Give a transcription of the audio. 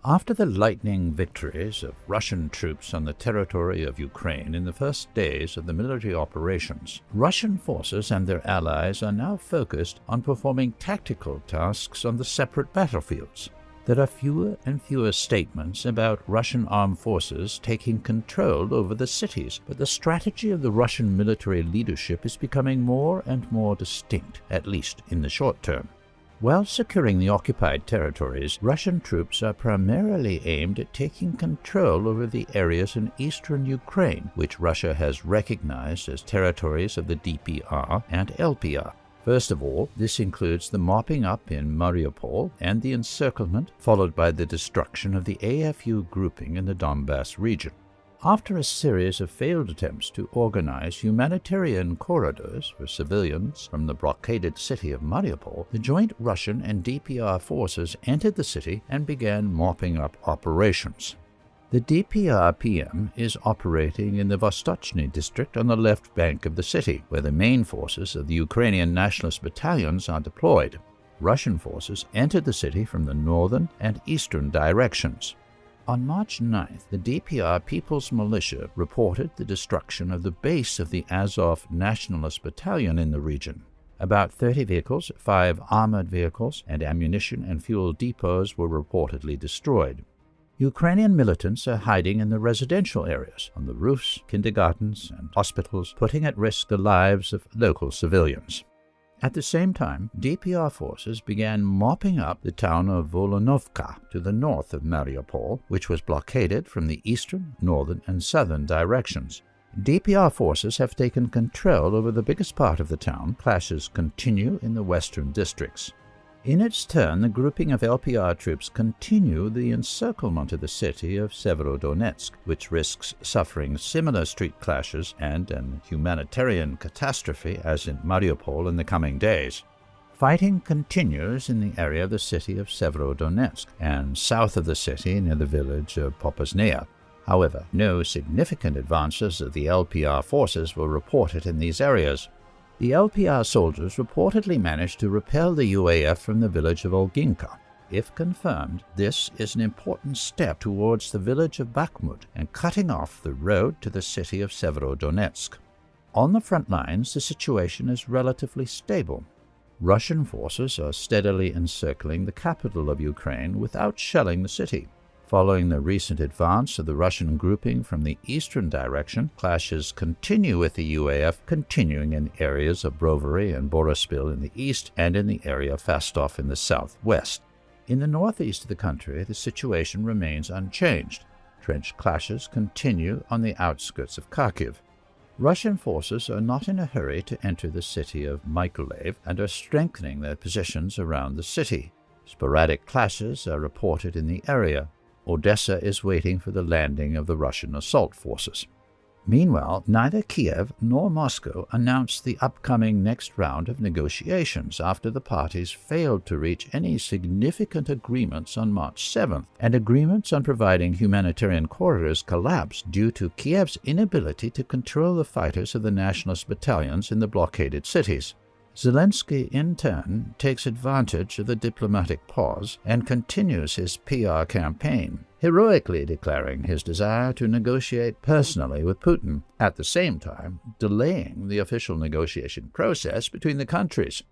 After the lightning victories of Russian troops on the territory of Ukraine in the first days of the military operations, Russian forces and their allies are now focused on performing tactical tasks on the separate battlefields. There are fewer and fewer statements about Russian armed forces taking control over the cities, but the strategy of the Russian military leadership is becoming more and more distinct, at least in the short term. While securing the occupied territories, Russian troops are primarily aimed at taking control over the areas in eastern Ukraine, which Russia has recognized as territories of the DPR and LPR. First of all, this includes the mopping up in Mariupol and the encirclement, followed by the destruction of the AFU grouping in the Donbass region. After a series of failed attempts to organize humanitarian corridors for civilians from the blockaded city of Mariupol, the joint Russian and DPR forces entered the city and began mopping up operations. The DPR PM is operating in the Vostochny district on the left bank of the city, where the main forces of the Ukrainian nationalist battalions are deployed. Russian forces entered the city from the northern and eastern directions. On March 9th, the DPR People's Militia reported the destruction of the base of the Azov Nationalist Battalion in the region. About 30 vehicles, 5 armored vehicles, and ammunition and fuel depots were reportedly destroyed. Ukrainian militants are hiding in the residential areas, on the roofs, kindergartens, and hospitals, putting at risk the lives of local civilians. At the same time, DPR forces began mopping up the town of Volonovka to the north of Mariupol, which was blockaded from the eastern, northern, and southern directions. DPR forces have taken control over the biggest part of the town. Clashes continue in the western districts. In its turn, the grouping of LPR troops continue the encirclement of the city of Severodonetsk, which risks suffering similar street clashes and an humanitarian catastrophe as in Mariupol in the coming days. Fighting continues in the area of the city of Severodonetsk and south of the city near the village of Popasnaya. However, no significant advances of the LPR forces were reported in these areas. The LPR soldiers reportedly managed to repel the UAF from the village of Olginka. If confirmed, this is an important step towards the village of Bakhmut and cutting off the road to the city of Severodonetsk. On the front lines, the situation is relatively stable. Russian forces are steadily encircling the capital of Ukraine without shelling the city. Following the recent advance of the Russian grouping from the eastern direction, clashes continue with the UAF continuing in areas of Brovary and Boryspil in the east and in the area of Fastov in the southwest. In the northeast of the country, the situation remains unchanged. Trench clashes continue on the outskirts of Kharkiv. Russian forces are not in a hurry to enter the city of Mykolaiv and are strengthening their positions around the city. Sporadic clashes are reported in the area. Odessa is waiting for the landing of the Russian assault forces. Meanwhile, neither Kiev nor Moscow announced the upcoming next round of negotiations after the parties failed to reach any significant agreements on March 7th, and agreements on providing humanitarian corridors collapsed due to Kiev's inability to control the fighters of the nationalist battalions in the blockaded cities. Zelensky, in turn, takes advantage of the diplomatic pause and continues his PR campaign, heroically declaring his desire to negotiate personally with Putin, at the same time delaying the official negotiation process between the countries.